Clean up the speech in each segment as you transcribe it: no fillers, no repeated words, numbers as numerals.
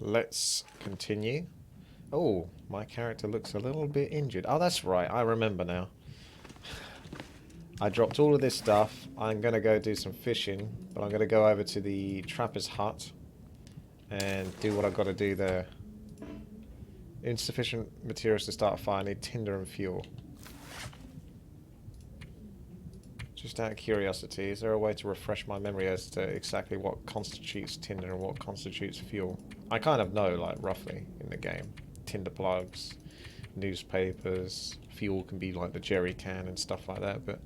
let's continue. Oh, my character looks a little bit injured. Oh, that's right. I remember now. I dropped all of this stuff. I'm going to go do some fishing, but I'm going to go over to the trapper's hut and do what I've got to do there. Insufficient materials to start a fire. I need tinder and fuel. Just out of curiosity, is there a way to refresh my memory as to exactly what constitutes tinder and what constitutes fuel? I kind of know, like, roughly in the game. Tinder plugs, newspapers, fuel can be like the jerry can and stuff like that, but...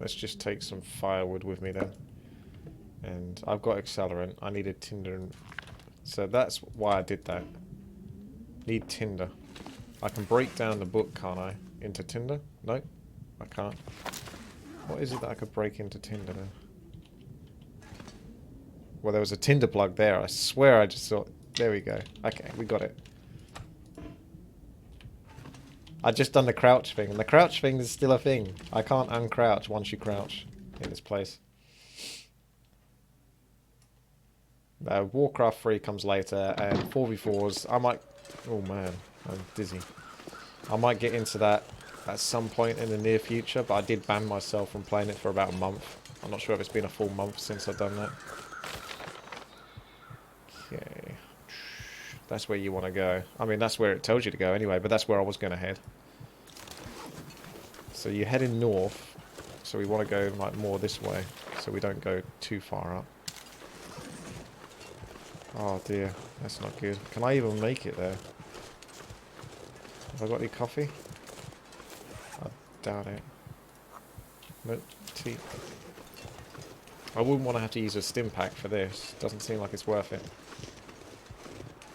Let's just take some firewood with me then. And I've got accelerant. I needed tinder and... So that's why I did that. Need tinder. I can break down the book, can't I? Into tinder? No, I can't. What is it that I could break into tinder then? Well, there was a tinder plug there. I swear I just saw... There we go. Okay, we got it. I just done the crouch thing, and the crouch thing is still a thing. I can't uncrouch once you crouch in this place. Warcraft 3 comes later, and 4v4s, I might... Oh man, I'm dizzy. I might get into that at some point in the near future, but I did ban myself from playing it for about a month. I'm not sure if it's been a full month since I've done that. Okay. That's where you want to go. I mean, that's where it tells you to go anyway, but that's where I was going to head. So you're heading north, so we want to go like more this way, so we don't go too far up. Oh dear, that's not good. Can I even make it there? Have I got any coffee? I doubt it. Nope, tea. I wouldn't want to have to use a stim pack for this. Doesn't seem like it's worth it.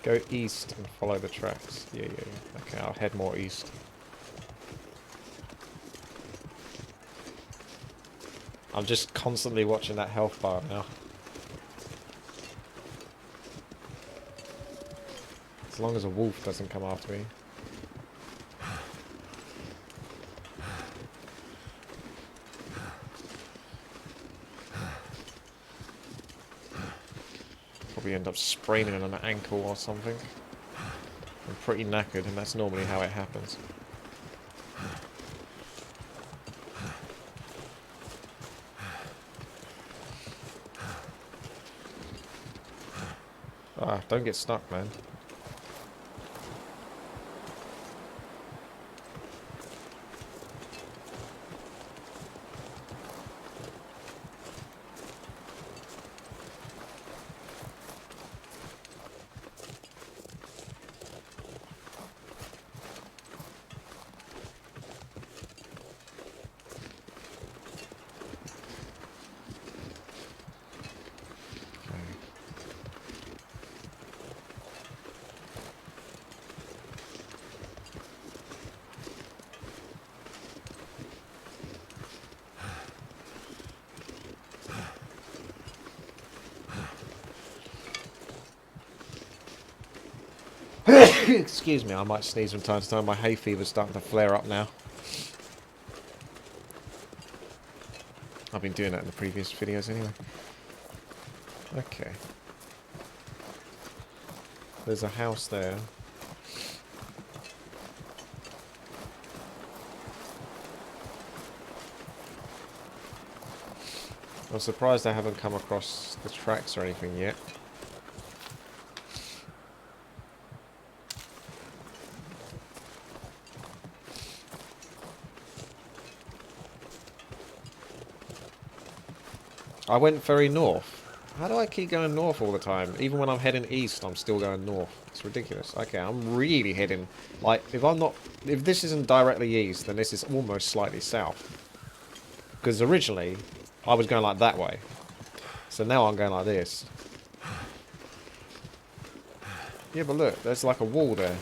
Go east and follow the tracks. Yeah. Okay, I'll head more east. I'm just constantly watching that health bar now. As long as a wolf doesn't come after me. Probably end up spraining an ankle or something. I'm pretty knackered, and that's normally how it happens. Ah, don't get stuck, man. Excuse me, I might sneeze from time to time. My hay fever's starting to flare up now. I've been doing that in the previous videos anyway. Okay. There's a house there. I'm surprised I haven't come across the tracks or anything yet. I went very north. How do I keep going north all the time? Even when I'm heading east, I'm still going north. It's ridiculous. Okay, I'm really heading... Like, if this isn't directly east, then this is almost slightly south. Because originally, I was going like that way. So now I'm going like this. Yeah, but look, there's like a wall there.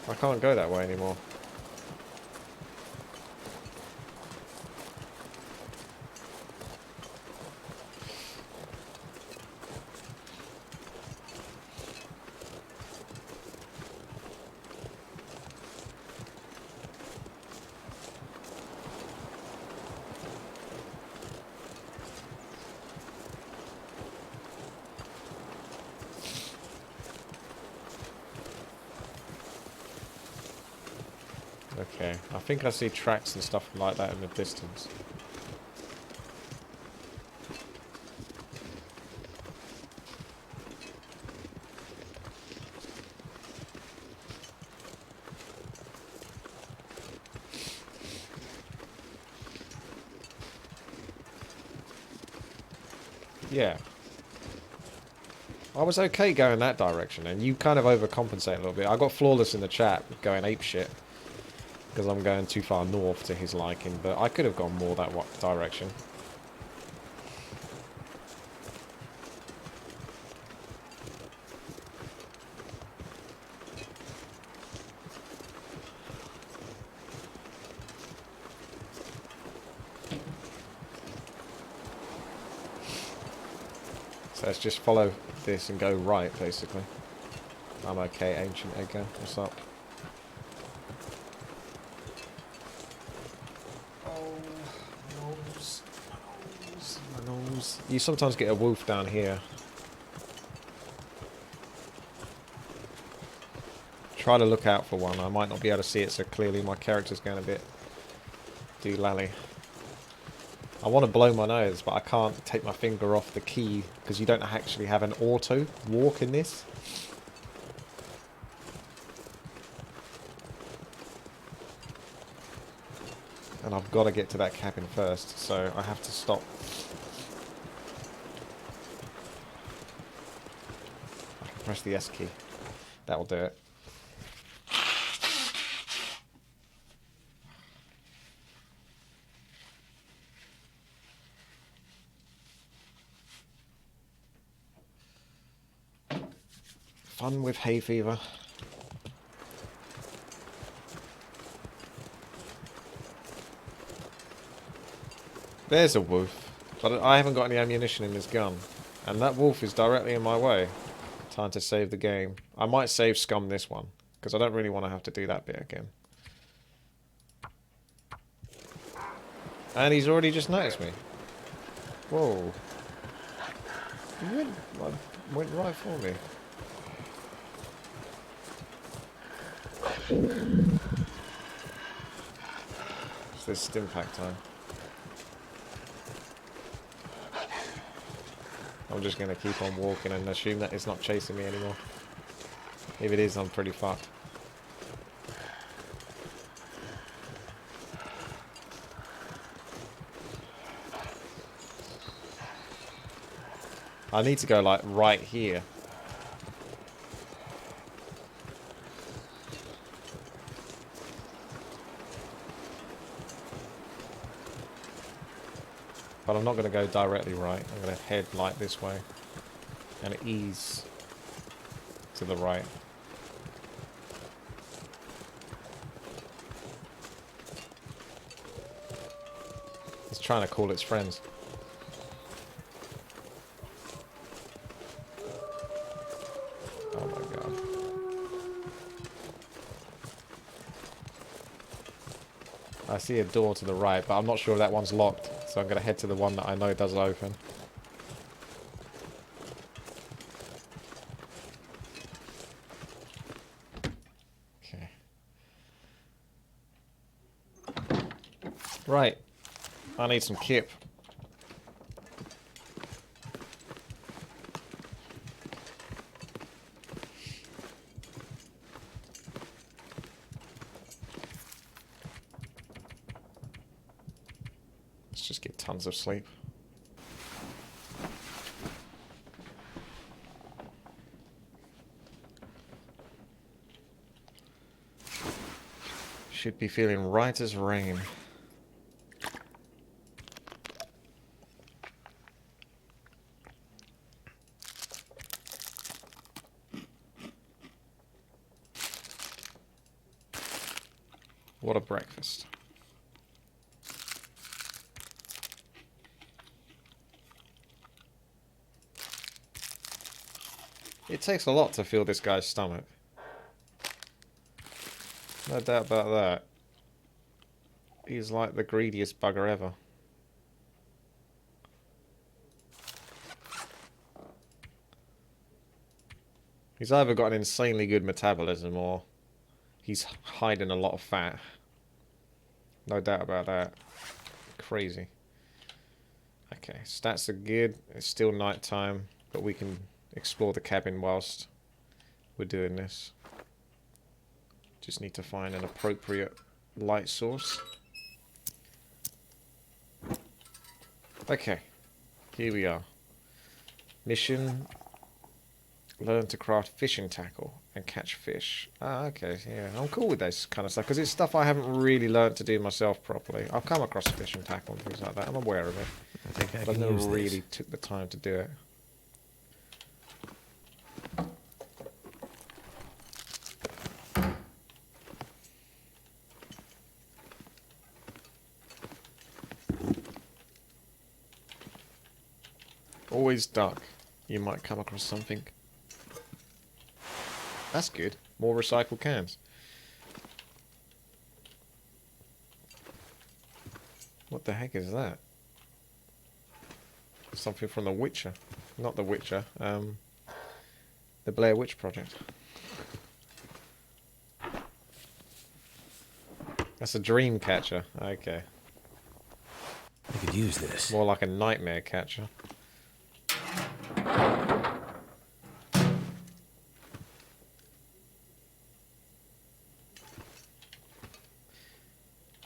I can't go that way anymore. Okay, I think I see tracks and stuff like that in the distance. Yeah. I was okay going that direction, and you kind of overcompensate a little bit. I got Flawless in the chat going apeshit because I'm going too far north to his liking, but I could have gone more that direction. So let's just follow this and go right, basically. I'm okay, Ancient Edgar. What's up? Oh, my nose. You sometimes get a wolf down here. Try to look out for one. I might not be able to see it so clearly. My character's going a bit doolally. I want to blow my nose, but I can't take my finger off the key because you don't actually have an auto walk in this. And I've got to get to that cabin first, so I have to stop. I can press the S key. That'll do it. Fun with hay fever. There's a wolf, but I haven't got any ammunition in this gun. And that wolf is directly in my way. Time to save the game. I might save scum this one, because I don't really want to have to do that bit again. And he's already just noticed me. Whoa. He went right for me. It's this stim pack time. I'm just going to keep on walking and assume that it's not chasing me anymore. If it is, I'm pretty fucked. I need to go, like, right here. But I'm not going to go directly right. I'm going to head, like, this way. And ease to the right. It's trying to call its friends. Oh my god. I see a door to the right, but I'm not sure if that one's locked. So I'm going to head to the one that I know does open. Okay. Right. I need some kip. Let's just get tons of sleep. Should be feeling right as rain. What a breakfast. It takes a lot to fill this guy's stomach. No doubt about that. He's like the greediest bugger ever. He's either got an insanely good metabolism or he's hiding a lot of fat. No doubt about that. Crazy. Okay, stats are good. It's still night time, but we can explore the cabin whilst we're doing this. Just need to find an appropriate light source. Okay, here we are. Mission: learn to craft fishing tackle and catch fish. Ah, okay, yeah, I'm cool with this kind of stuff because it's stuff I haven't really learned to do myself properly. I've come across fishing tackle and things like that. I'm aware of it, I think I but I've can never use really this. took the time to do it. Always duck. You might come across something. That's good. More recycled cans. What the heck is that? Something from The Witcher. Not The Witcher. The Blair Witch Project. That's a dream catcher. Okay. I could use this. More like a nightmare catcher.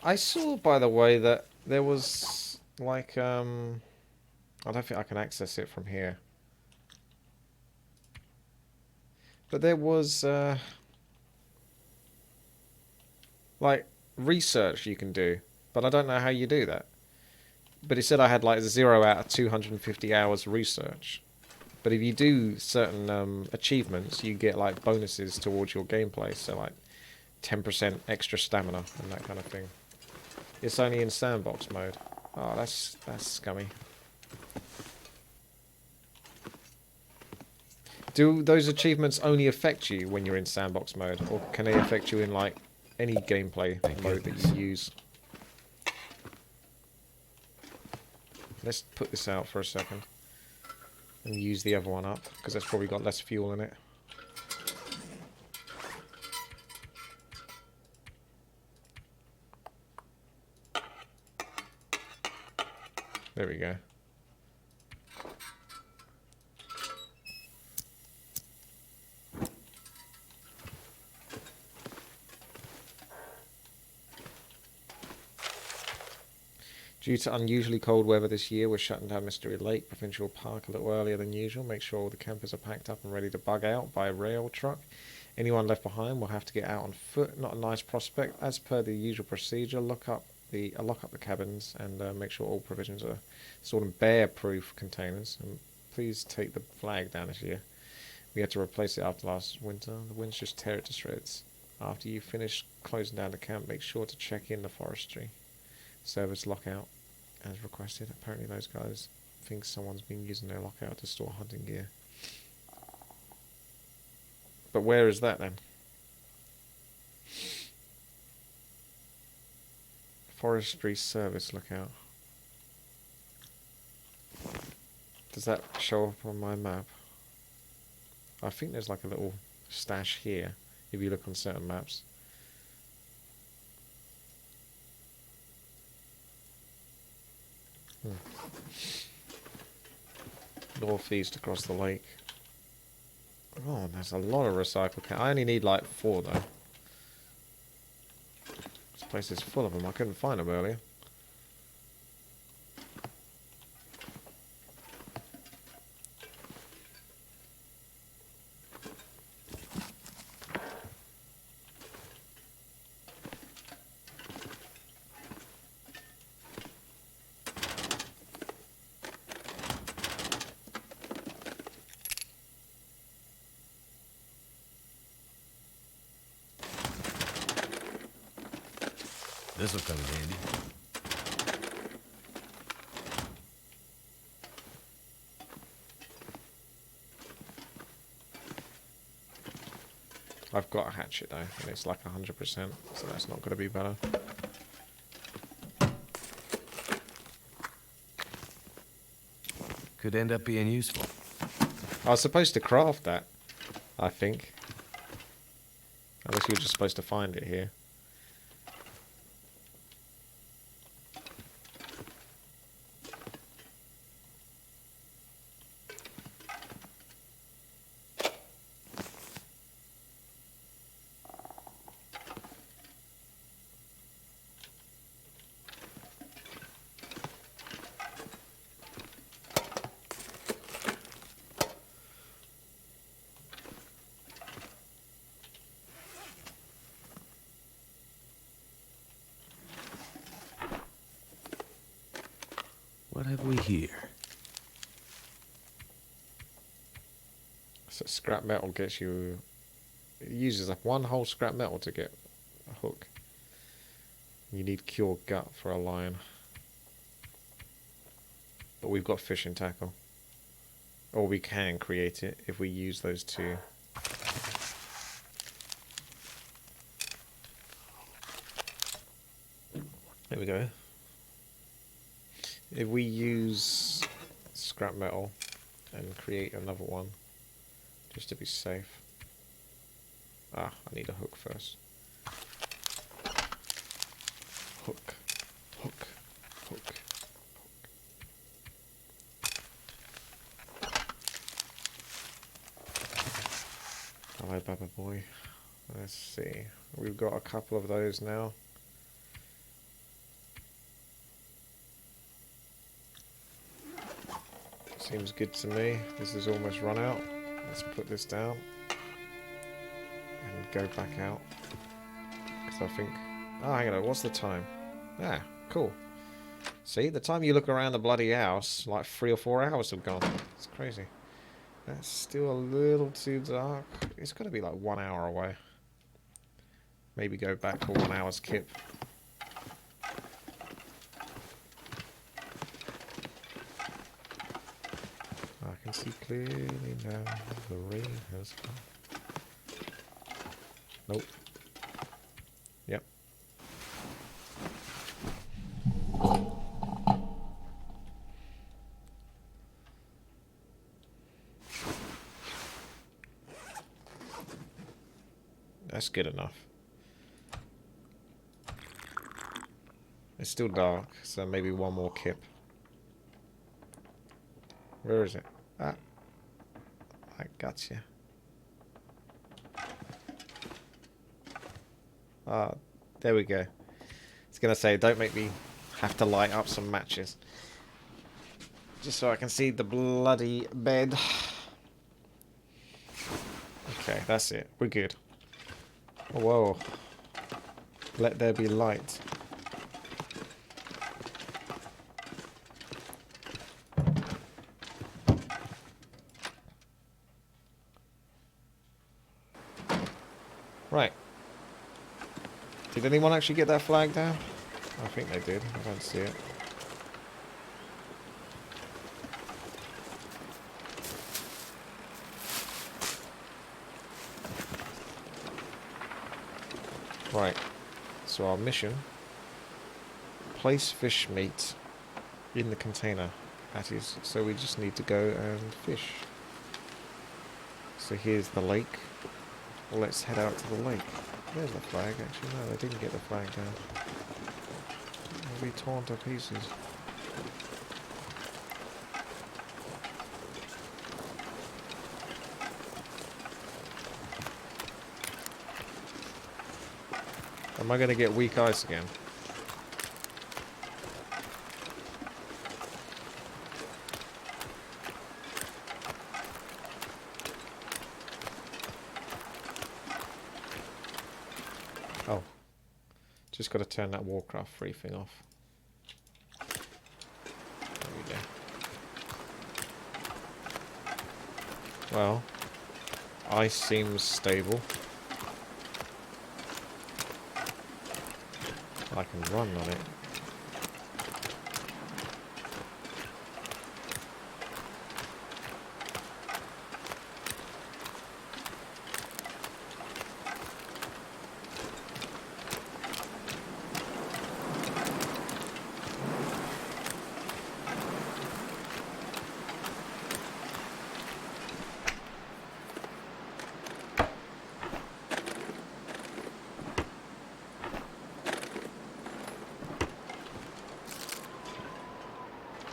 I saw, by the way, that there was like I don't think I can access it from here. But there was like research you can do, but I don't know how you do that. But it said I had like 0 out of 250 hours research. But if you do certain achievements, you get like bonuses towards your gameplay. So like 10% extra stamina and that kind of thing. It's only in sandbox mode. Oh, that's scummy. Do those achievements only affect you when you're in sandbox mode, or can they affect you in like any gameplay mode that you use? Let's put this out for a second and use the other one up because that's probably got less fuel in it. There we go. Due to unusually cold weather this year, we're shutting down Mystery Lake Provincial Park a little earlier than usual. Make sure all the campers are packed up and ready to bug out by rail truck. Anyone left behind will have to get out on foot. Not a nice prospect. As per the usual procedure, lock up the cabins and make sure all provisions are stored in bear-proof containers. And please take the flag down this year. We had to replace it after last winter. The winds just tear it to shreds. After you finish closing down the camp, make sure to check in the forestry service lockout as requested. Apparently those guys think someone's been using their lockout to store hunting gear. But where is that then? Forestry service lookout. Does that show up on my map? I think there's like a little stash here if you look on certain maps. Northeast across the lake. Oh, there's a lot of recycled cans. I only need like 4 though. This place is full of them. I couldn't find them earlier. This will come in handy. I've got a hatchet though, and it's like 100%, so that's not going to be better. Could end up being useful. I was supposed to craft that, I think. Unless you were just supposed to find it here. What have we here? So scrap metal gets you... It uses up one whole scrap metal to get a hook. You need cured gut for a line. But we've got fishing tackle. Or we can create it if we use those two. There we go. If we use scrap metal and create another one, just to be safe. Ah, I need a hook first. Hook, hook, hook. Hello, Baba Boy. Let's see. We've got a couple of those now. Seems good to me. This is almost run out. Let's put this down and go back out. Because I think... Oh, hang on. What's the time? Ah, cool. See, the time you look around the bloody house, like 3 or 4 hours have gone. It's crazy. That's still a little too dark. It's got to be like 1 hour away. Maybe go back for 1 hour's kip. I can see clearly now the rain has come. Nope. Yep. That's good enough. It's still dark, so maybe one more kip. Where is it? Ah. I gotcha. Ah, there we go. It's gonna say, don't make me have to light up some matches. Just so I can see the bloody bed. Okay, that's it. We're good. Oh, whoa. Let there be light. Right. Did anyone actually get that flag down? I think they did. I don't see it. Right. So our mission. Place fish meat in the container. That is, so we just need to go and fish. So here's the lake. Let's head out to the lake. There's the flag, actually. No, they didn't get the flag down. It'll be torn to pieces. Am I going to get weak ice again? Oh. Just got to turn that Warcraft free thing off. There we go. Well, ice seems stable. I can run on it.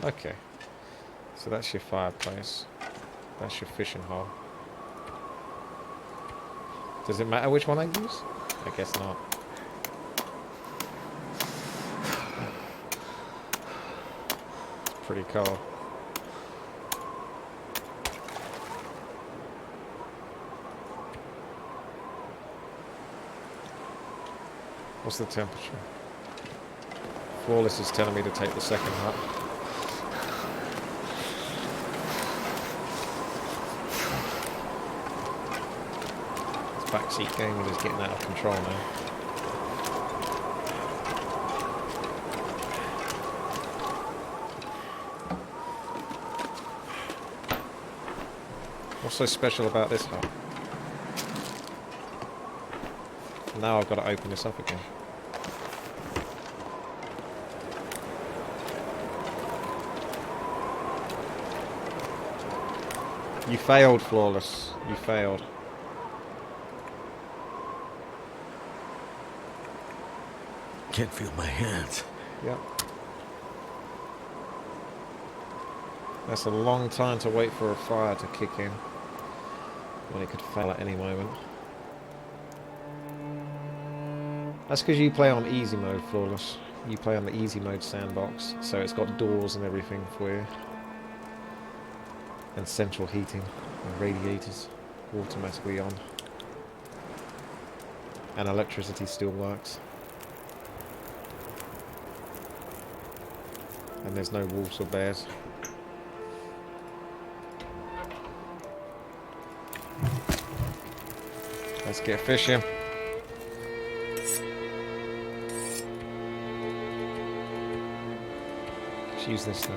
Okay, so that's your fireplace. That's your fishing hole. Does it matter which one I use? I guess not. It's pretty cold. What's the temperature? Flawless is telling me to take the second hut. backseat gaming is getting out of control now. What's so special about this hut? Now I've got to open this up again. You failed, Flawless. You failed. Can't feel my hands. Yep. That's a long time to wait for a fire to kick in. When it could fail at any moment. That's because you play on easy mode, Flawless. You play on the easy mode sandbox, so it's got doors and everything for you. And central heating and radiators automatically on. And electricity still works. And there's no wolves or bears. Let's get fishing. Let's use this now.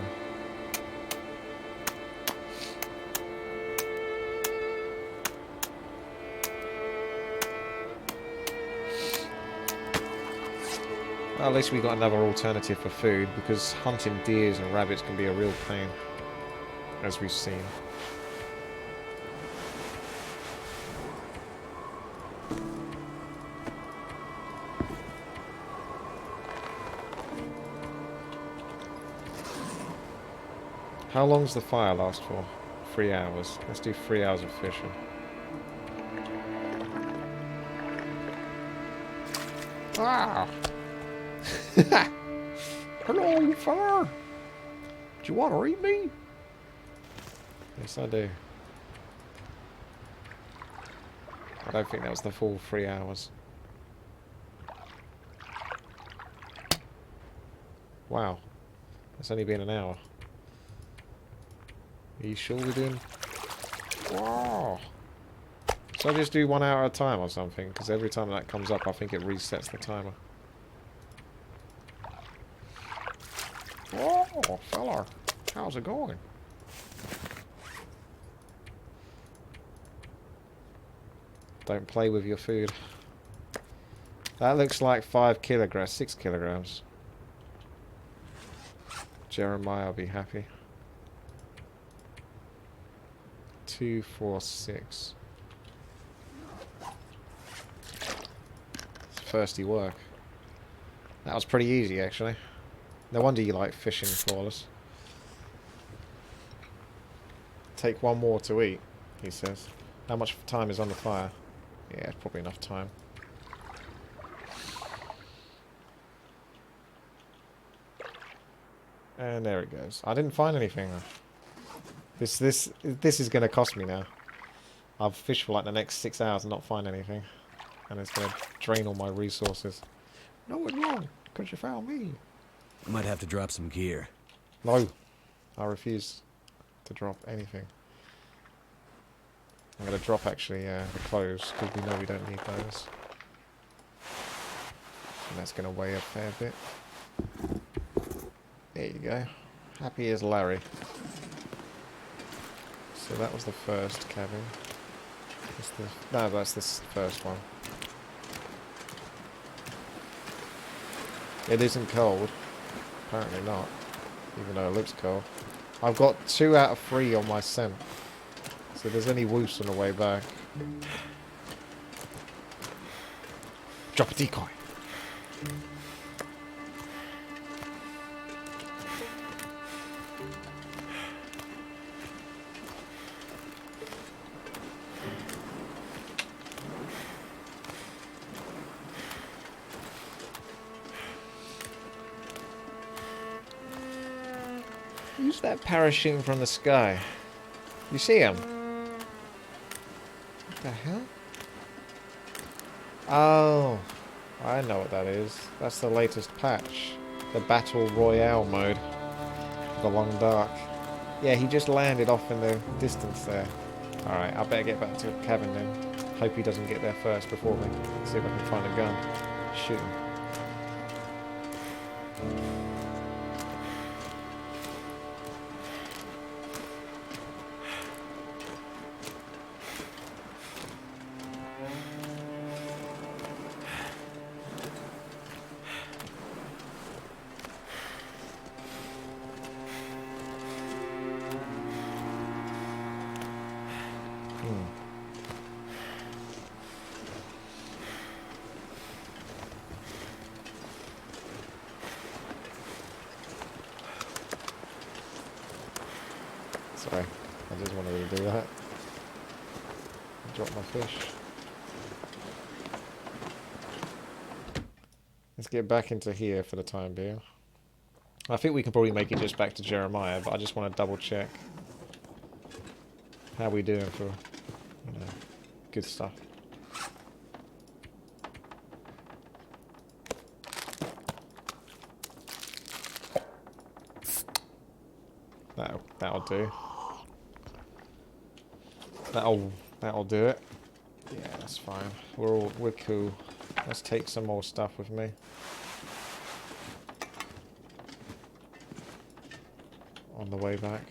Well, at least we got another alternative for food, because hunting deers and rabbits can be a real pain, as we've seen. How long does the fire last for? 3 hours. Let's do 3 hours of fishing. Ah! Hello, you fella! Do you want to eat me? Yes, I do. I don't think that was the full 3 hours. Wow. It's only been an hour. Are you sure we're doing... Wow! So I just do 1 hour at a time or something, because every time that comes up I think it resets the timer. Oh, fella, how's it going? Don't play with your food. That looks like 5 kilograms, 6 kilograms. Jeremiah will be happy. 2, 4, 6. Thirsty work. That was pretty easy, actually. No wonder you like fishing, Flawless. Take 1 more to eat, he says. How much time is on the fire? Yeah, it's probably enough time. And there it goes. I didn't find anything. This is going to cost me now. I've fished for like the next 6 hours and not find anything. And it's going to drain all my resources. No, it's wrong, because you found me. I might have to drop some gear. No. I refuse to drop anything. I'm going to drop, actually, the clothes, because we know we don't need those. And that's going to weigh a fair bit. There you go. Happy as Larry. So that was the first cabin. No, that's this first one. It isn't cold. Apparently not. Even though it looks cold. I've got 2 out of 3 on my scent. So there's any wolves on the way back. Drop a decoy. Who's that parachuting from the sky? You see him? What the hell? Oh, I know what that is. That's the latest patch. The Battle Royale mode. The Long Dark. Yeah, he just landed off in the distance there. Alright, I better get back to the cabin then. Hope he doesn't get there first before me. See if I can find a gun. Shoot him. Sorry, I just wanted to do that. Drop my fish. Let's get back into here for the time being. I think we can probably make it just back to Jeremiah, but I just want to double check how we doing for, you know, good stuff. That'll do. That'll do it. Yeah, that's fine. We're cool. Let's take some more stuff with me. On the way back.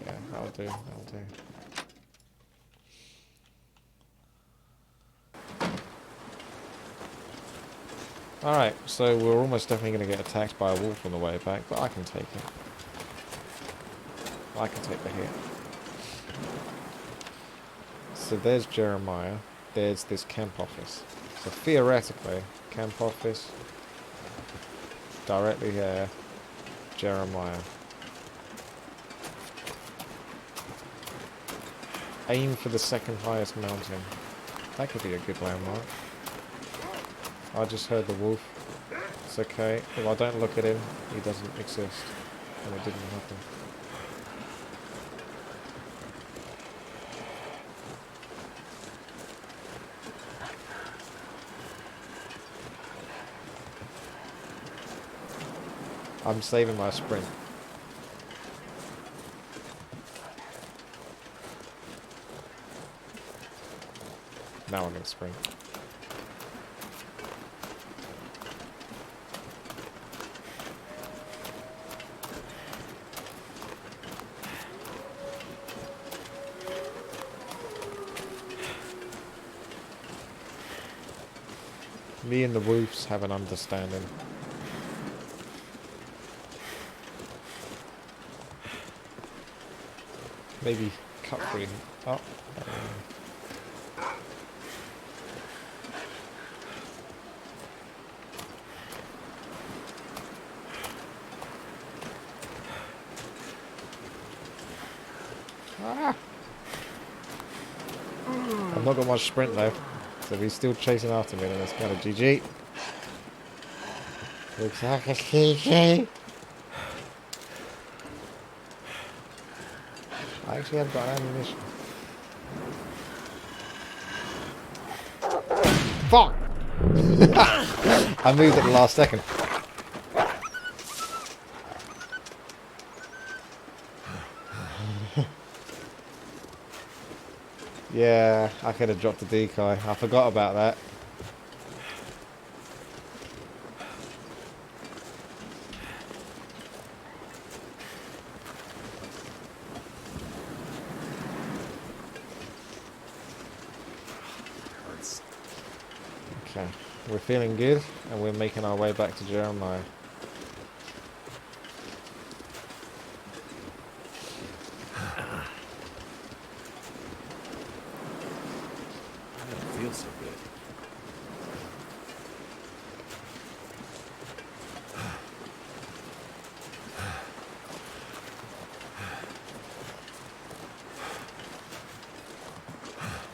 Yeah, that'll do. Alright, so we're almost definitely going to get attacked by a wolf on the way back, but I can take it. I can take the hit. So there's Jeremiah. There's this camp office. So theoretically, camp office, directly here, Jeremiah. Aim for the second highest mountain. That could be a good landmark. I just heard the wolf. It's okay. If I don't look at him, he doesn't exist. And it didn't happen. I'm saving my sprint. Now I'm going to sprint. Me and the wolves have an understanding. Maybe cut through him up. I've not got much sprint though, so he's still chasing after me, and it's kind of GG. Looks like a GG. I actually have got ammunition. Fuck! I moved at the last second. Yeah, I could have dropped the decoy. I forgot about that. Okay, we're feeling good, and we're making our way back to Jeremiah. Feels so good.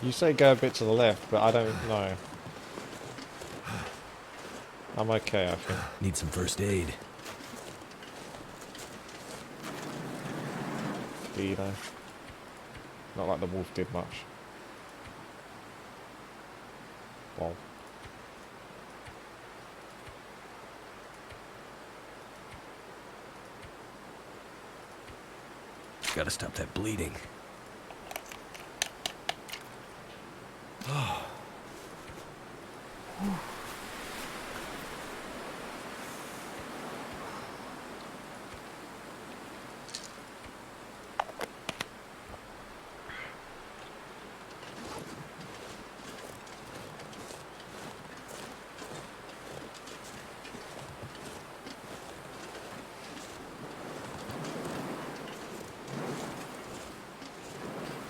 You say go a bit to the left, but I don't know. I'm okay, I think. Need some first aid. Do you know? Not like the wolf did much. Well. Gotta stop that bleeding.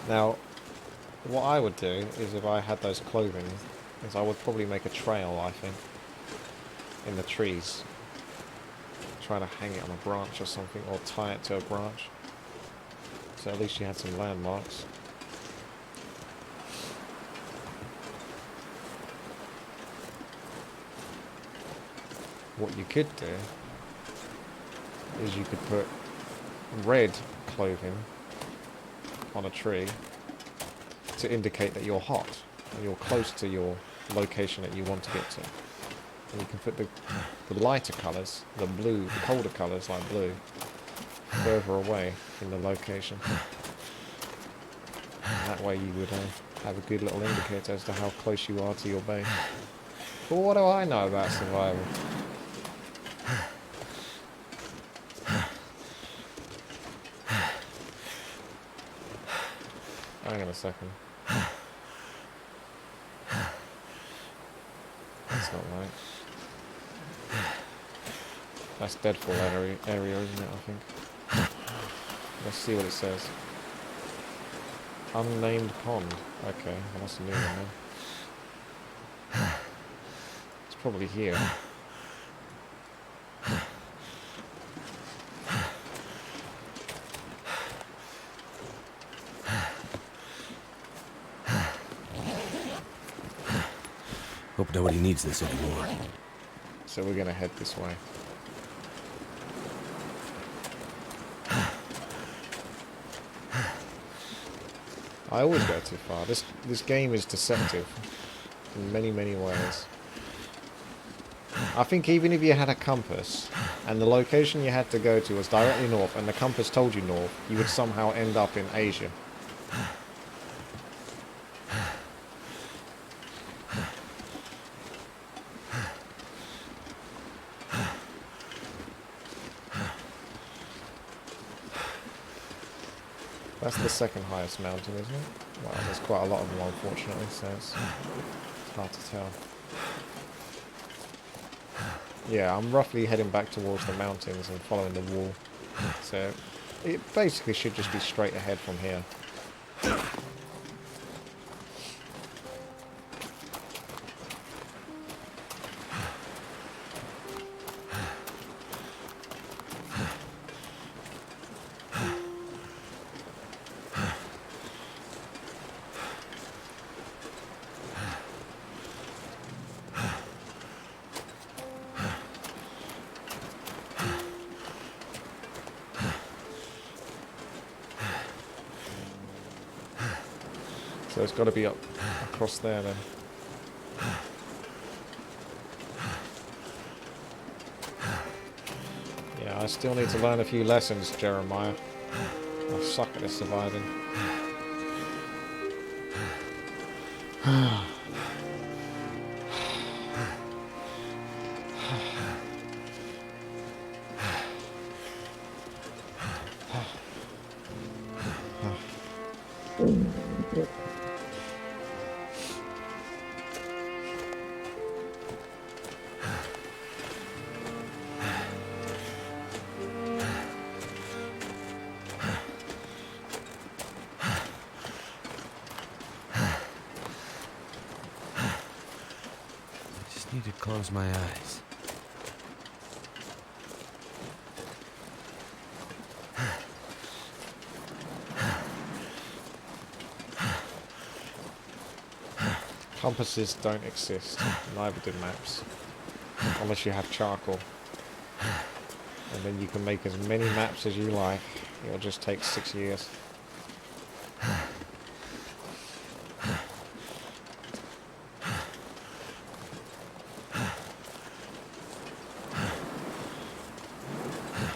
Now, what I would do is if I had those clothing, is I would probably make a trail, I think, in the trees. Try to hang it on a branch or something, or tie it to a branch. So at least you had some landmarks. What you could do is you could put red clothing on a tree to indicate that you're hot and you're close to your location that you want to get to. And you can put the lighter colours, the blue, the colder colours like blue, further away from the location. And that way you would have a good little indicator as to how close you are to your base. But what do I know about survival? Hang on a second. That's not right. That's Deadfall area, isn't it, I think? Let's see what it says. Unnamed pond. Okay, well, that's a new one then. It's probably here. Hope nobody needs this anymore. So we're gonna head this way. I always go too far. This game is deceptive in many, many ways. I think even if you had a compass and the location you had to go to was directly north and the compass told you north, you would somehow end up in Asia. That's the second highest mountain, isn't it? Well, there's quite a lot of them, unfortunately, so it's hard to tell. Yeah, I'm roughly heading back towards the mountains and following the wall. So it basically should just be straight ahead from here. So it's got to be up across there then. Yeah, I still need to learn a few lessons, Jeremiah. I suck at this surviving. Need to close my eyes. Compasses don't exist, neither do maps. Unless you have charcoal. And then you can make as many maps as you like. It'll just take 6 years.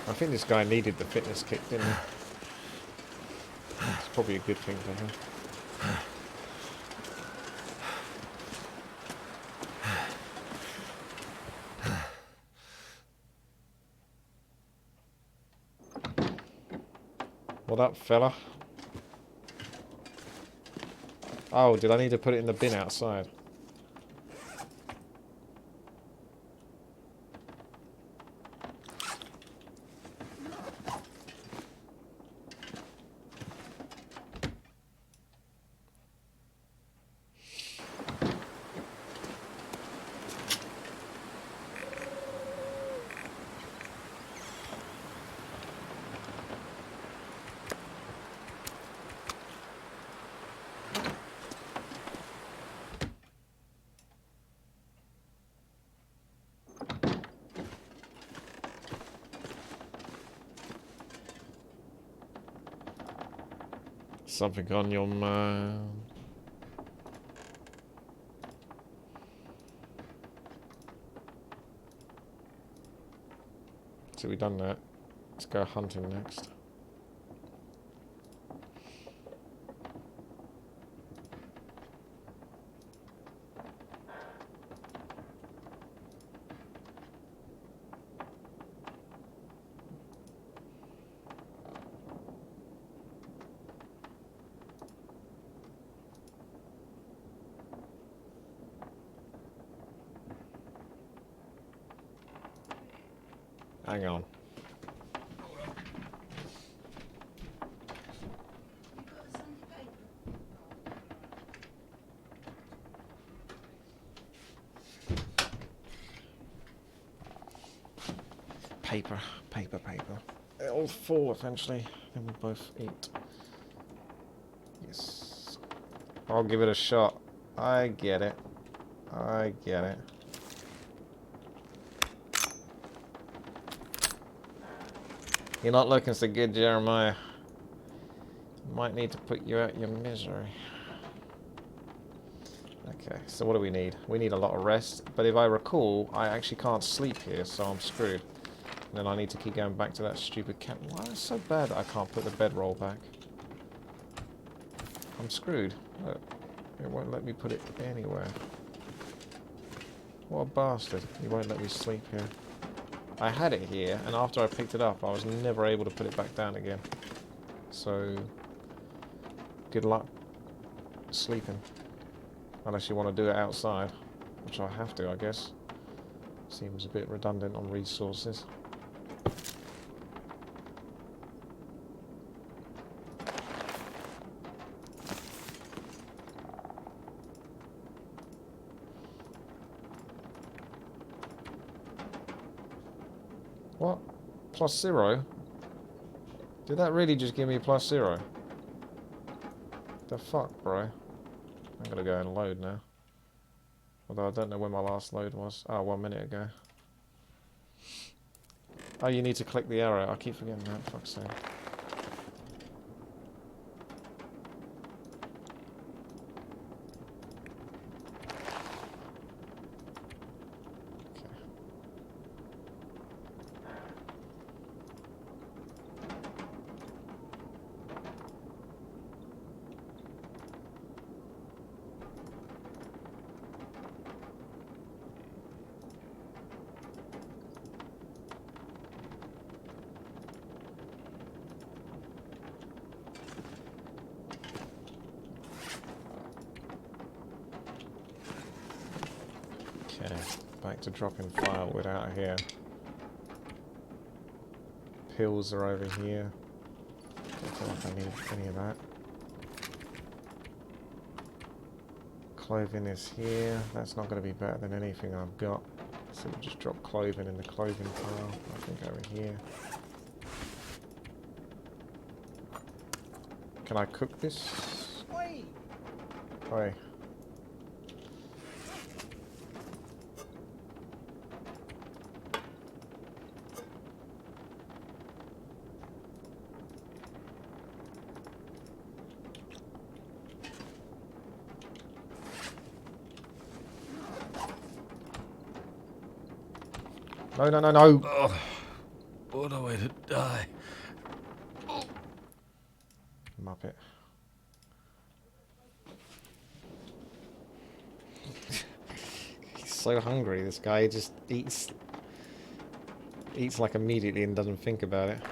I think this guy needed the fitness kit, didn't he? It's probably a good thing for him. What up, fella? Oh, did I need to put it in the bin outside? Something on your mind. So we done that. Let's go hunting next. Hang on. Paper, paper, paper. It'll fall eventually, then we both eat. Yes. I'll give it a shot. I get it. I get it. You're not looking so good, Jeremiah. Might need to put you out your misery. Okay, so what do we need? We need a lot of rest, but if I recall, I actually can't sleep here, so I'm screwed. And then I need to keep going back to that stupid camp. Why is it so bad that I can't put the bedroll back? I'm screwed. Look, it won't let me put it anywhere. What a bastard. He won't let me sleep here. I had it here, and after I picked it up, I was never able to put it back down again. So, good luck sleeping. Unless you want to do it outside, which I have to, I guess. Seems a bit redundant on resources. What? +0? Did that really just give me +0? The fuck, bro? I'm gonna go and load now. Although I don't know when my last load was. Oh, 1 minute ago. Oh, you need to click the arrow. I keep forgetting that. Fuck's sake. Okay, back to dropping firewood out of here. Pills are over here. Don't feel like I need any of that. Clothing is here. That's not going to be better than anything I've got. So we'll just drop clothing in the clothing pile. I think over here. Can I cook this? Oi. No, no, no, no! Oh, what a way to die. Muppet. He's so hungry, this guy. He just eats like immediately and doesn't think about it.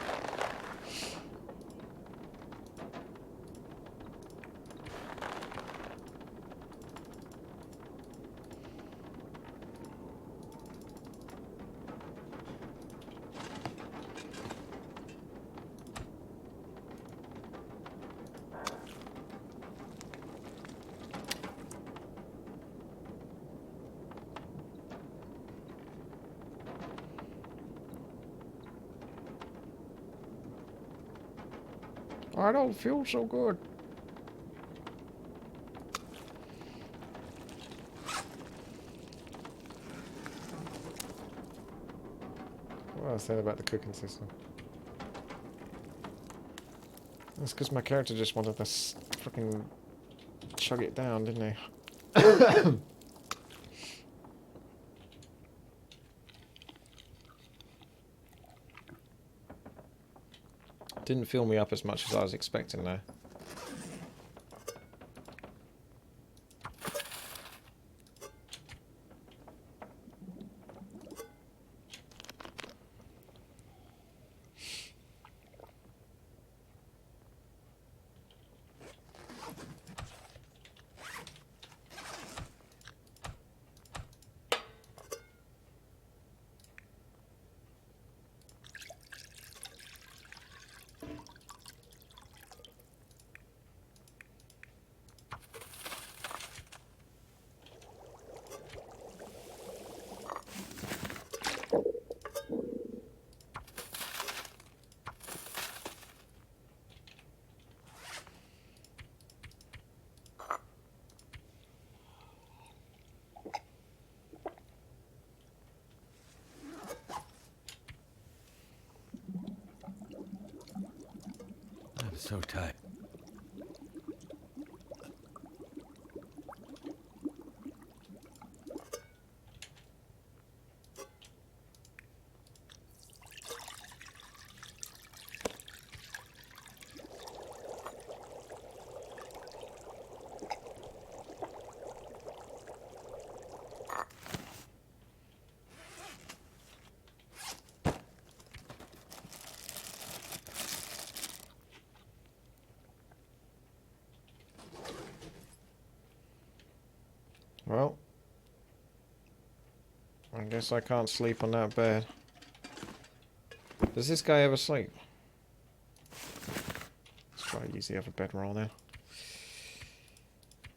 I don't feel so good. What was I saying about the cooking system? That's because my character just wanted to freaking chug it down, didn't he? Didn't fill me up as much as I was expecting though. I'm so tired. Well, I guess I can't sleep on that bed. Does this guy ever sleep? Let's try to use the other bedroll now.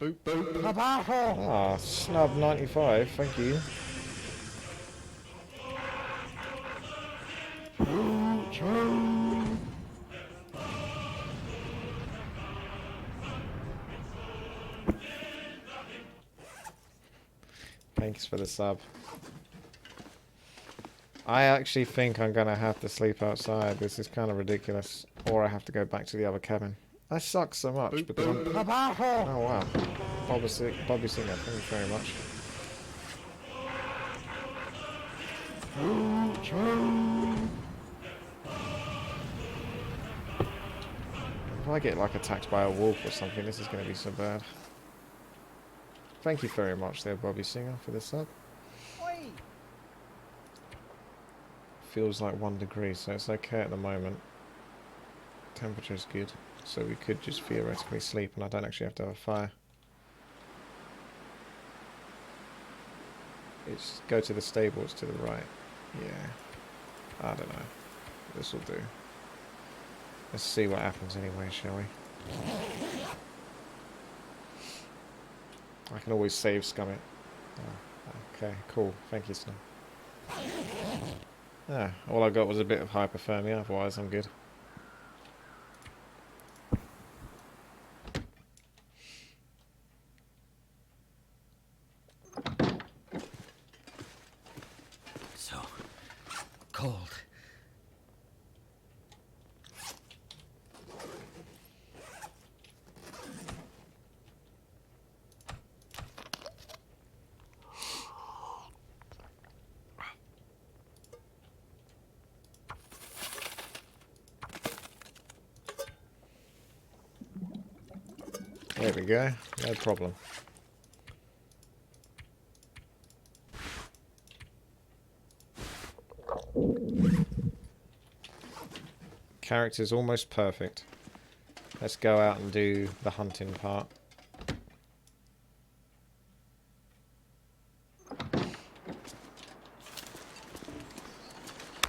Boop, boop. Ah, snub 95, thank you. Thanks for the sub. I actually think I'm gonna have to sleep outside. This is kind of ridiculous. Or I have to go back to the other cabin. That sucks so much because I'm... Oh wow. Bobby Singer, thank you very much. If I get like attacked by a wolf or something, this is going to be so bad. Thank you very much there, Bobby Singer, for the sub. Feels like 1 degree, so it's okay at the moment. Temperature's good, so we could just theoretically sleep and I don't actually have to have a fire. It's go to the stables to the right. Yeah. I don't know. This will do. Let's see what happens anyway, shall we? I can always save scum it. Oh, okay, cool. Thank you, Snow. Ah, all I got was a bit of hypothermia, otherwise I'm good. So cold. There we go. No problem. Character's almost perfect. Let's go out and do the hunting part.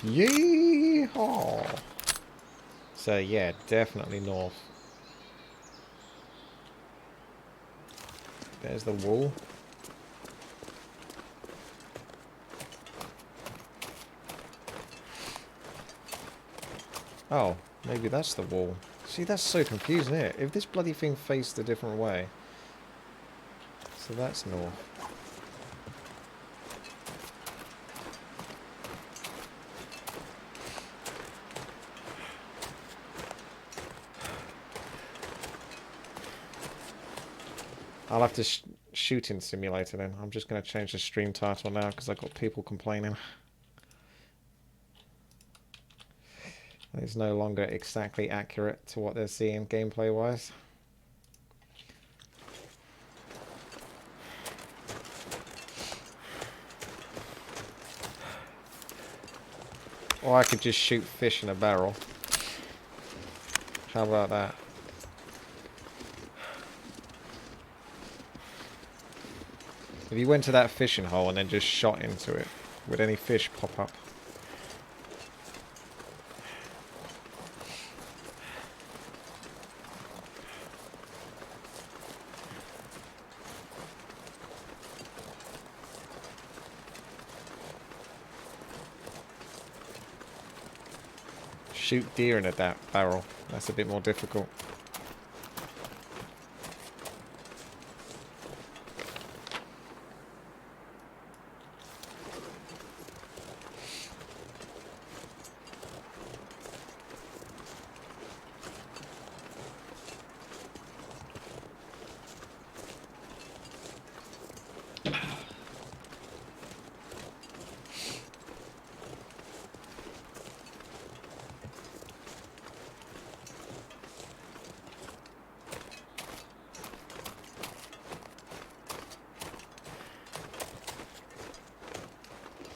Yee-haw! So yeah, definitely north. There's the wall. Oh, maybe that's the wall. See, that's so confusing, isn't it? If this bloody thing faced a different way. So that's north. I'll have to shooting simulator then. I'm just going to change the stream title now because I've got people complaining. It's no longer exactly accurate to what they're seeing gameplay wise. Or I could just shoot fish in a barrel. How about that? If you went to that fishing hole and then just shot into it, would any fish pop up? Shoot deer in a barrel. That's a bit more difficult.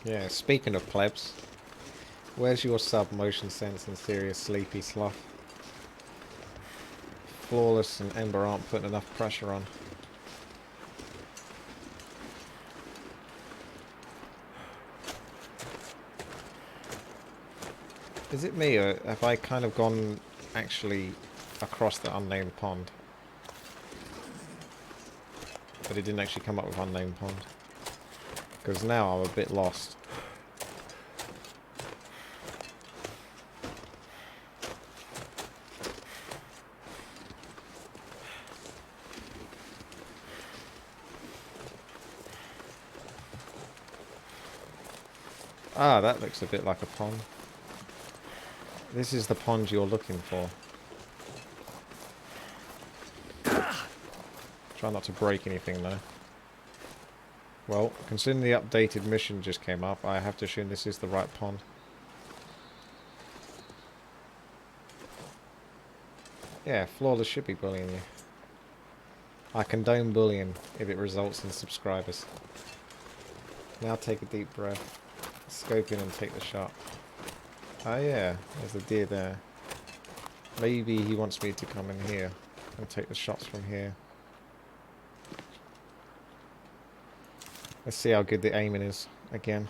Yeah, speaking of plebs, where's your sub motion sense and serious sleepy sloth? Flawless and Ember aren't putting enough pressure on. Is it me, or have I kind of gone actually across the unnamed pond? But it didn't actually come up with unnamed pond. Because now I'm a bit lost. Ah, that looks a bit like a pond. This is the pond you're looking for. Try not to break anything though. Well, considering the updated mission just came up, I have to assume this is the right pond. Yeah, Flawless should be bullying you. I condone bullying if it results in subscribers. Now take a deep breath. Scope in and take the shot. Oh yeah, there's a deer there. Maybe he wants me to come in here and take the shots from here. Let's see how good the aiming is again.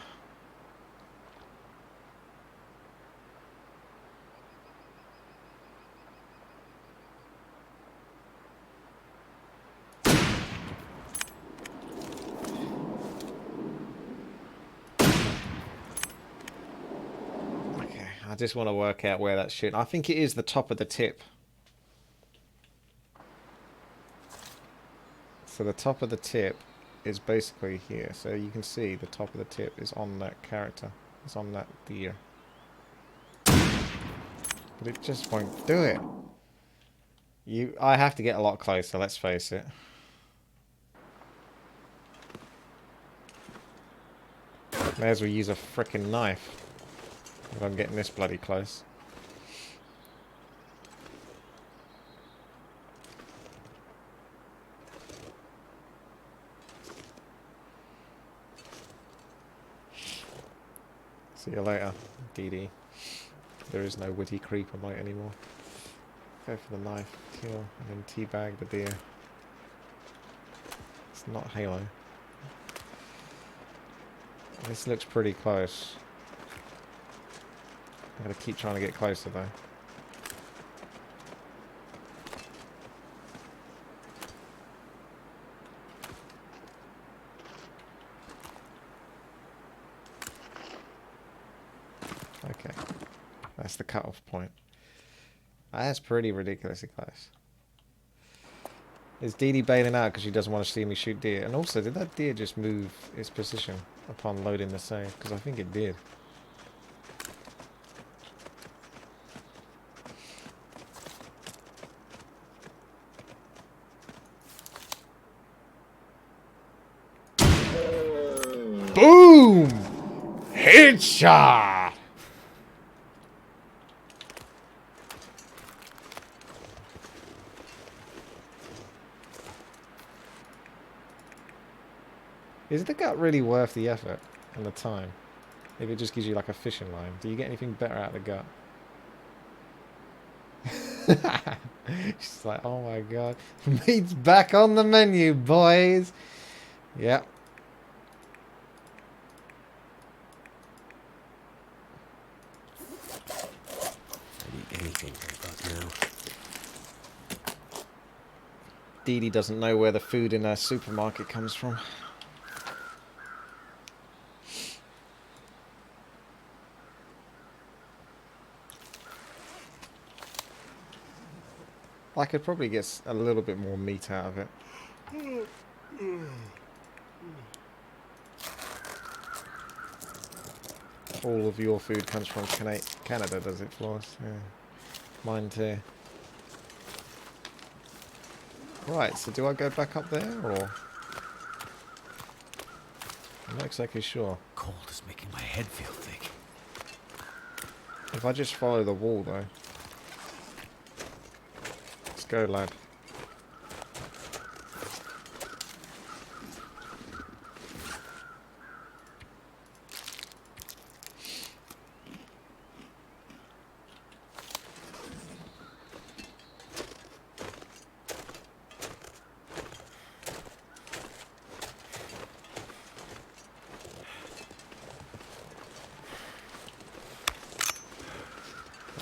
Okay, I just want to work out where that's shooting. I think it is the top of the tip. So the top of the tip is basically here. So you can see the top of the tip is on that character. It's on that deer. But it just won't do it. I have to get a lot closer, let's face it. May as well use a frickin' knife if I'm getting this bloody close. See you later, DD. There is no witty creeper mate anymore. Go for the knife, kill, and then teabag the deer. It's not Halo. This looks pretty close. I'm gonna keep trying to get closer though. Okay. That's the cutoff point. That's pretty ridiculously close. Is Dee Dee bailing out because she doesn't want to see me shoot deer? And also, did that deer just move its position upon loading the save? Because I think it did. Boom! Headshot! Is the gut really worth the effort and the time? If it just gives you like a fishing line, do you get anything better out of the gut? She's like, oh my god. Meat's back on the menu, boys! Yep. I'd eat anything right about now. Dee Dee doesn't know where the food in her supermarket comes from. I could probably get a little bit more meat out of it. All of your food comes from Canada, does it, Flores? Yeah. Mine too. Right, so do I go back up there, or...? I'm not exactly sure. Cold is making my head feel thick. If I just follow the wall, though. Let's go, lad.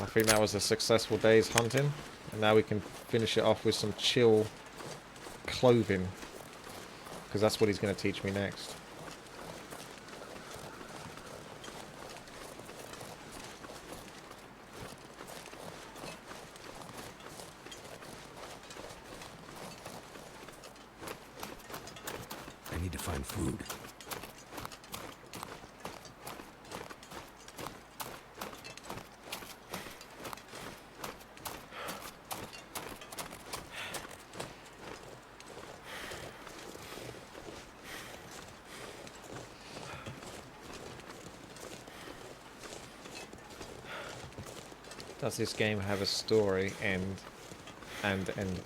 I think that was a successful day's hunting, and now we can finish it off with some chill clothing, because that's what he's going to teach me next. I need to find food. Does this game have a story, end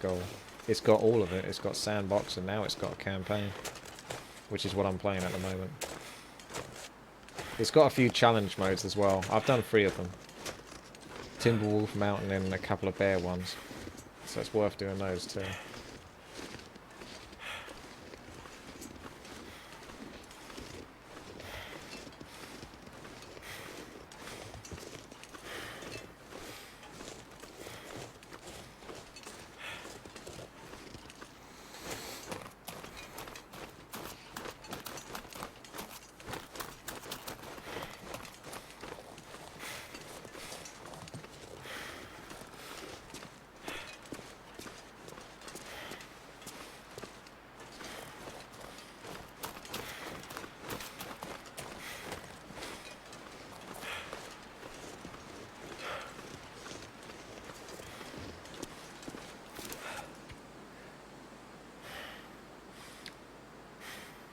goal? It's got all of it. It's got sandbox, and now it's got a campaign, which is what I'm playing at the moment. It's got a few challenge modes as well. I've done 3 of them. Timberwolf, Mountain, and a couple of bear ones. So it's worth doing those too.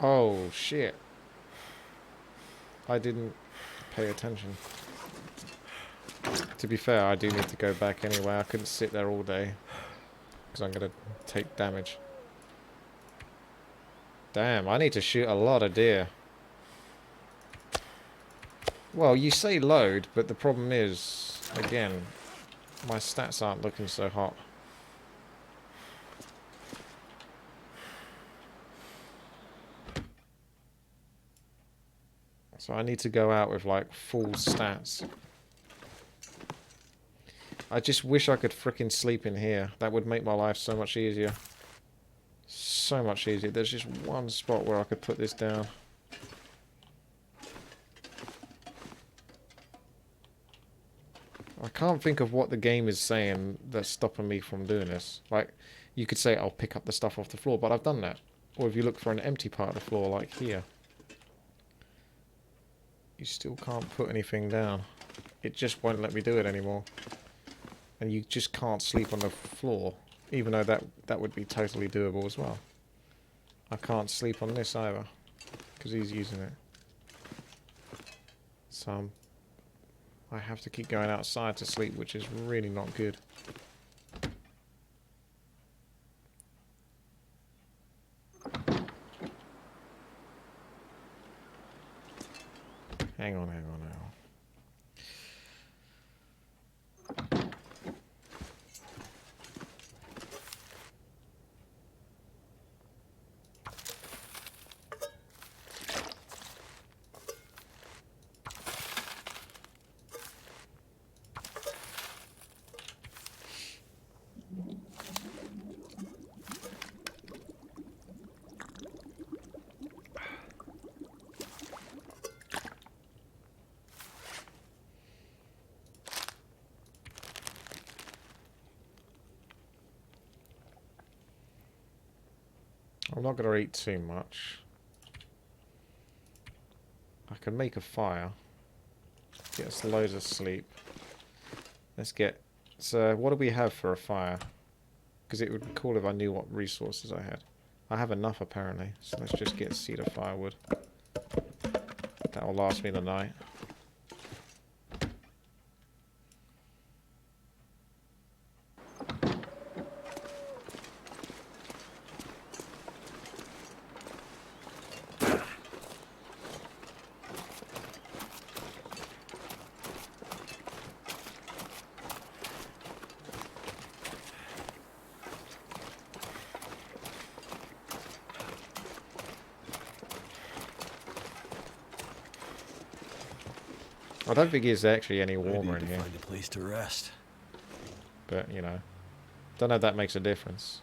Oh, shit. I didn't pay attention. To be fair, I do need to go back anyway. I couldn't sit there all day, because I'm going to take damage. Damn, I need to shoot a lot of deer. Well, you say load, but the problem is, again, my stats aren't looking so hot. So I need to go out with, like, full stats. I just wish I could frickin' sleep in here. That would make my life so much easier. So much easier. There's just one spot where I could put this down. I can't think of what the game is saying that's stopping me from doing this. Like, you could say I'll pick up the stuff off the floor, but I've done that. Or if you look for an empty part of the floor, like here, you still can't put anything down. It just won't let me do it anymore. And you just can't sleep on the floor, even though that would be totally doable as well. I can't sleep on this either, because he's using it. So I have to keep going outside to sleep, which is really not good. Hang on, hang on, hang on. I'm not going to eat too much. I can make a fire. Get us loads of sleep. Let's get... So, what do we have for a fire? Because it would be cool if I knew what resources I had. I have enough, apparently. So let's just get cedar firewood. That will last me the night. I don't think it's actually any warmer in here. Find a place to rest. But, you know, don't know if that makes a difference.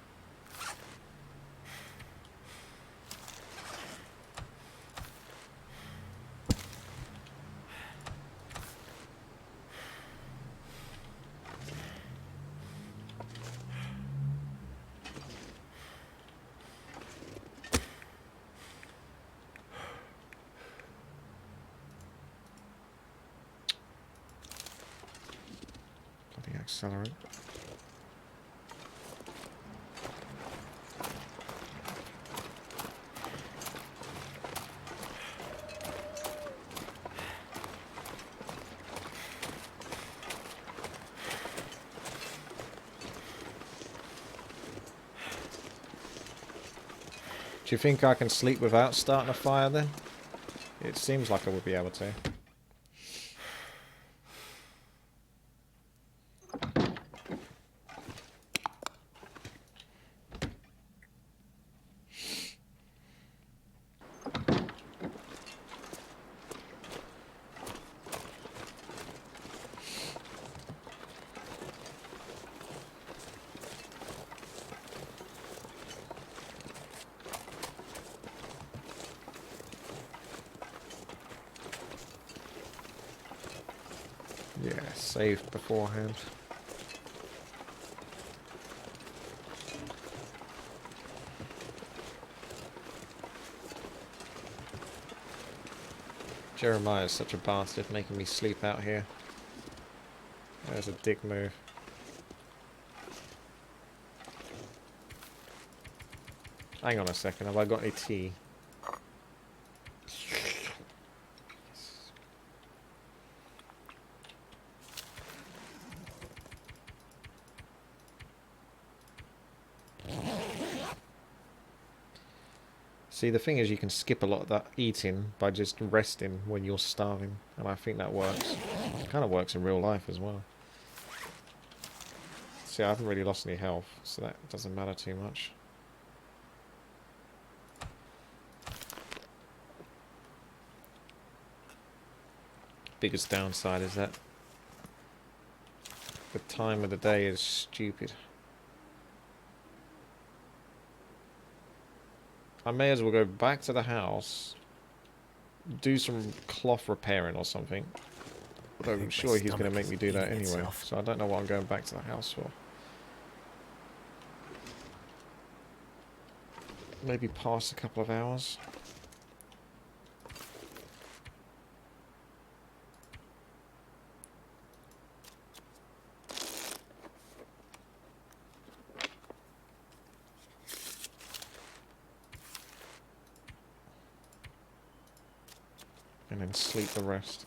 Bloody accelerant. Do you think I can sleep without starting a fire then? It seems like I would be able to. Yeah, saved beforehand. Jeremiah is such a bastard, making me sleep out here. There's a dick move. Hang on a second, have I got any tea? See, the thing is you can skip a lot of that eating by just resting when you're starving, and I think that works. It kind of works in real life as well. See, I haven't really lost any health, so that doesn't matter too much. Biggest downside is that the time of the day is stupid. I may as well go back to the house, do some cloth repairing or something, Although I'm think my sure he's going to stomach make is me do that eating anyway. itself. So I don't know what I'm going back to the house for. Maybe past a couple of hours. And then sleep the rest.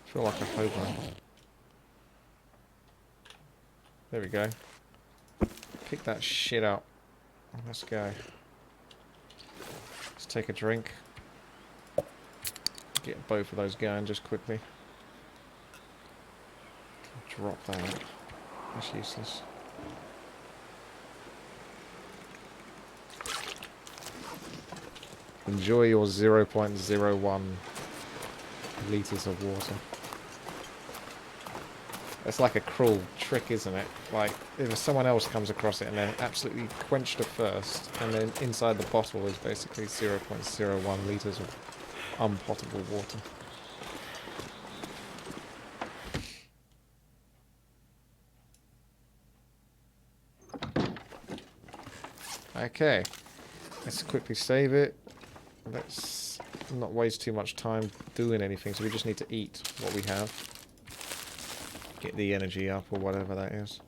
Feel like a hobo. There we go. Pick that shit up. Let's go. Let's take a drink. Get both of those going just quickly. Drop that. That's useless. Enjoy your 0.01 litres of water. It's like a cruel trick, isn't it? Like, if someone else comes across it and they're absolutely quenched at first, and then inside the bottle is basically 0.01 litres of unpotable water. Okay, let's quickly save it. Let's not waste too much time doing anything, so we just need to eat what we have. Get the energy up, or whatever that is.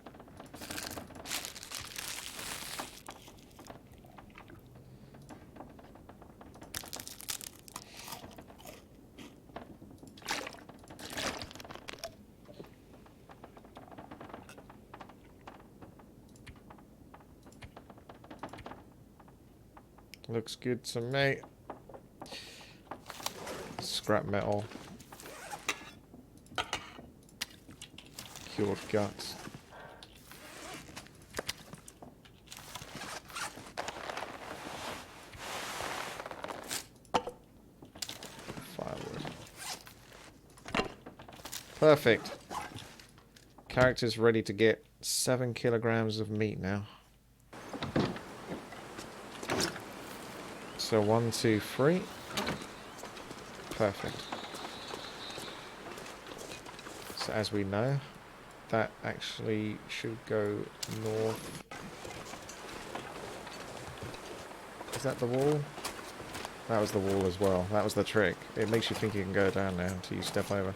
Looks good to me. Scrap metal. Cured guts. Firewood. Perfect. Character's ready to get 7 kilograms of meat now. So 1, 2, 3. Perfect. So as we know, that actually should go north. Is that the wall? That was the wall as well. That was the trick. It makes you think you can go down there until you step over.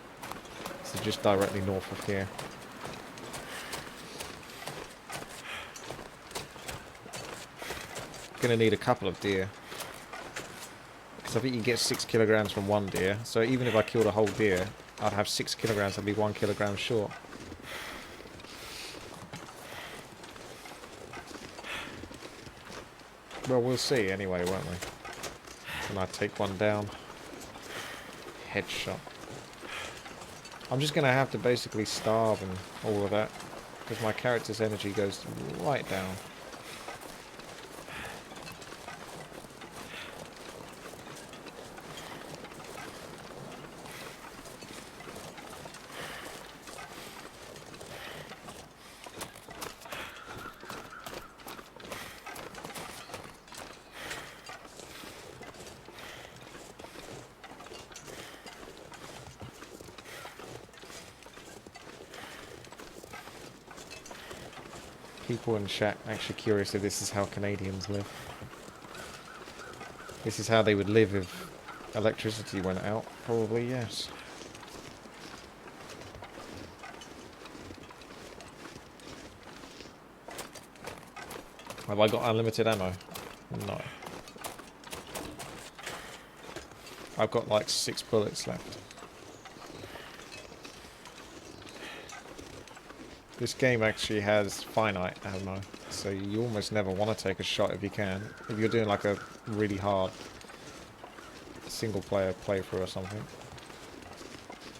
So just directly north of here. Gonna need a couple of deer. Because I think you get 6 kilograms from one deer. So even if I killed a whole deer, I'd have 6 kilograms. I'd be 1 kilogram short. Well, we'll see anyway, won't we? Can I take one down? Headshot. I'm just going to have to basically starve and all of that. Because my character's energy goes right down. People in chat actually curious if this is how Canadians live. This is how they would live if electricity went out. Probably yes. Have I got unlimited ammo? No. I've got like 6 bullets left. This game actually has finite ammo, so you almost never want to take a shot if you can. If you're doing like a really hard single player playthrough or something.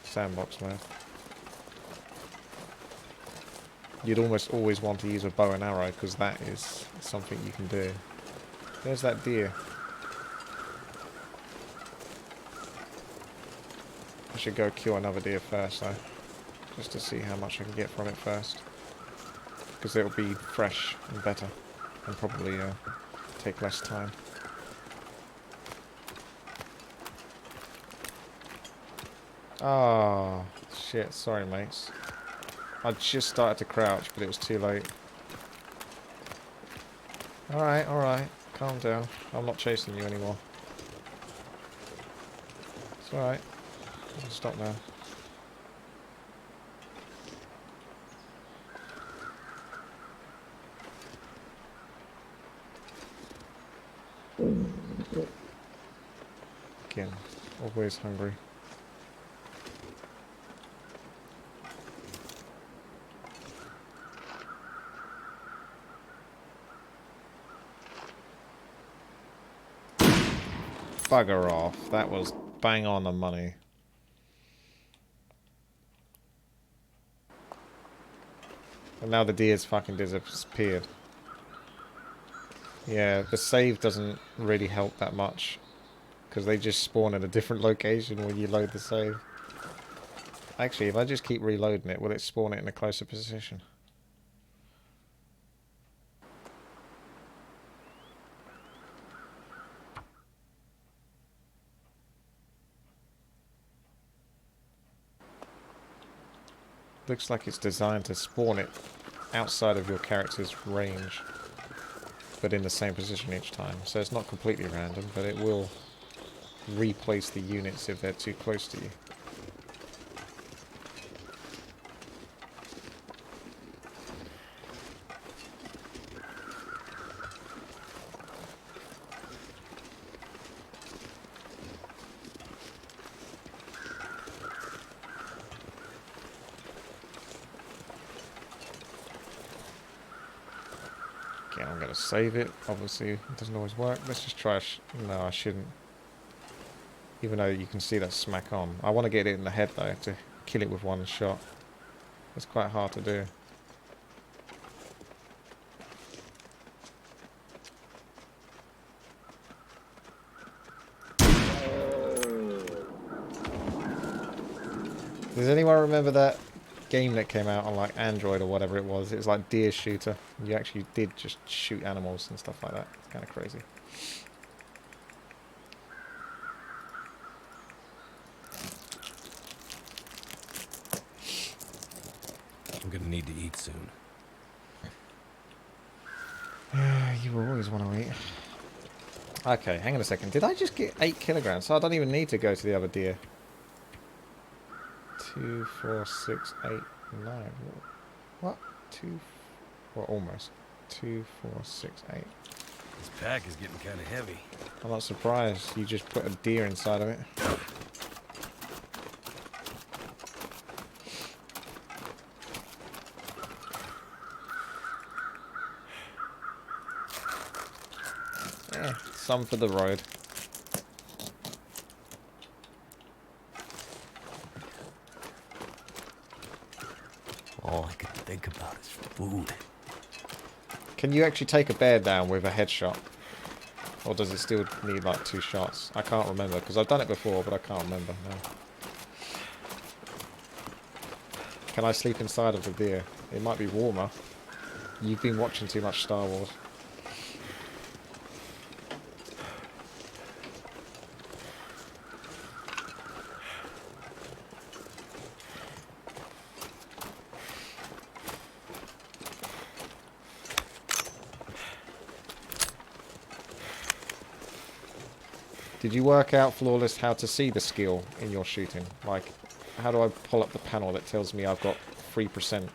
Sandbox mode. You'd almost always want to use a bow and arrow, because that is something you can do. There's that deer. I should go kill another deer first though. Just to see how much I can get from it first. Because it'll be fresh and better. And probably take less time. Ah, shit. Sorry, mates. I just started to crouch, but it was too late. Alright, alright. Calm down. I'm not chasing you anymore. It's alright. I'll stop now. Again, always hungry. Bugger off. That was bang on the money. And now the deer's fucking disappeared. Yeah, the save doesn't really help that much. Because they just spawn at a different location when you load the save. Actually, if I just keep reloading it, will it spawn it in a closer position? Looks like it's designed to spawn it outside of your character's range, but in the same position each time. So it's not completely random, but it will replace the units if they're too close to you. Again, I'm going to save it. Obviously, it doesn't always work. Let's just try. No, I shouldn't. Even though you can see that smack on. I want to get it in the head, though, to kill it with one shot. It's quite hard to do. Does anyone remember that game that came out on like Android or whatever it was? It was like Deer Shooter. You actually did just shoot animals and stuff like that. It's kind of crazy. I'm gonna need to eat soon. You will always want to eat. Okay, hang on a second. Did I just get 8 kilograms? So I don't even need to go to the other deer. 2, 4, 6, 8, 9. What? 2, well, almost. 2, 4, 6, 8. This pack is getting kind of heavy. I'm not surprised. You just put a deer inside of it. Some for the road. All I could think about is food. Can you actually take a bear down with a headshot? Or does it still need like 2 shots? I can't remember, because I've done it before, but I can't remember now. Can I sleep inside of the deer? It might be warmer. You've been watching too much Star Wars. Did you work out, Flawless, how to see the skill in your shooting? Like, how do I pull up the panel that tells me I've got 3%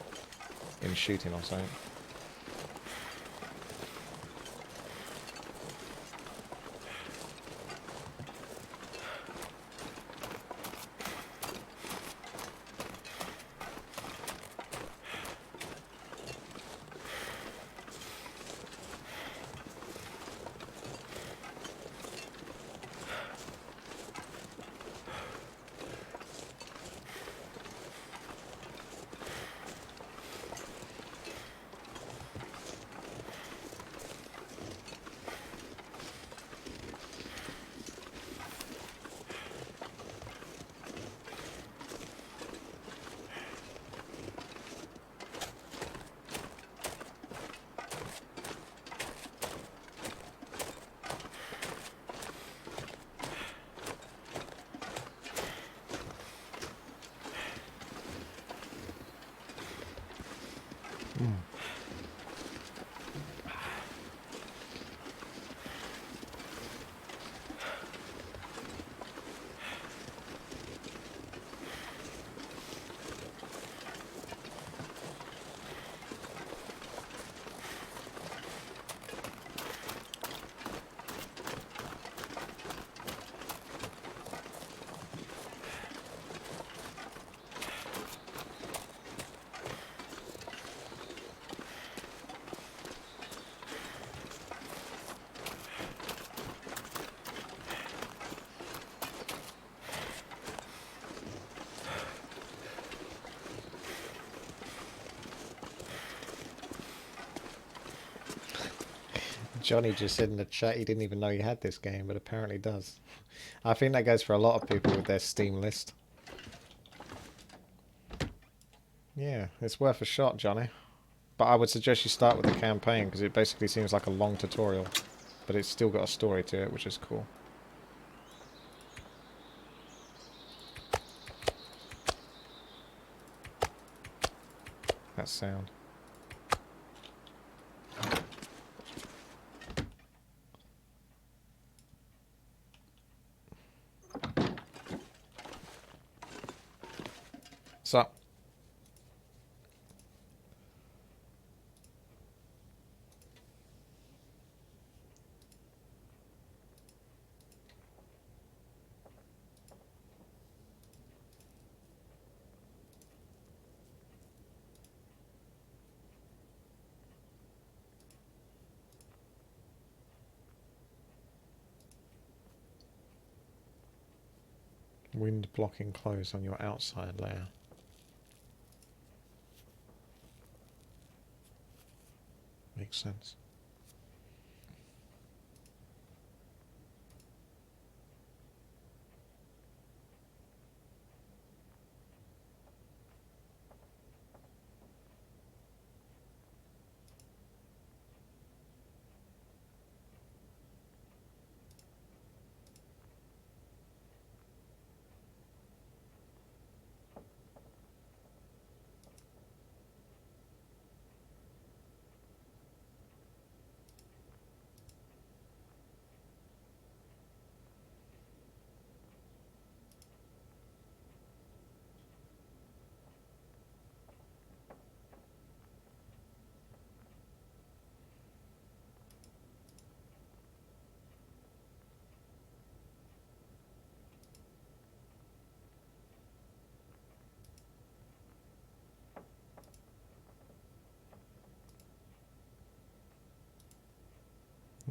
in shooting or something? Johnny just said in the chat he didn't even know he had this game, but apparently does. I think that goes for a lot of people with their Steam list. Yeah, it's worth a shot, Johnny. But I would suggest you start with the campaign, because it basically seems like a long tutorial. But it's still got a story to it, which is cool. That sound. So, wind blocking clothes on your outside layer. Makes sense.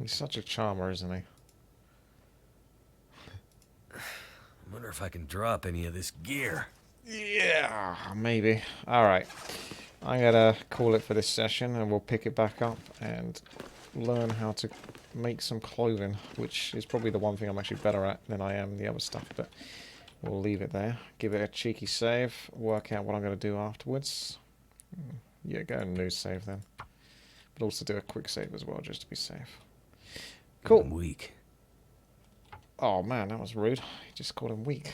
He's such a charmer, isn't he? I wonder if I can drop any of this gear. Yeah, maybe. Alright. I'm gonna call it for this session, and we'll pick it back up and learn how to make some clothing, which is probably the one thing I'm actually better at than I am the other stuff, but we'll leave it there. Give it a cheeky save, work out what I'm going to do afterwards. Yeah, go and new save then. But also do a quick save as well, just to be safe. Cool. I'm weak. Oh man, that was rude. You just called him weak.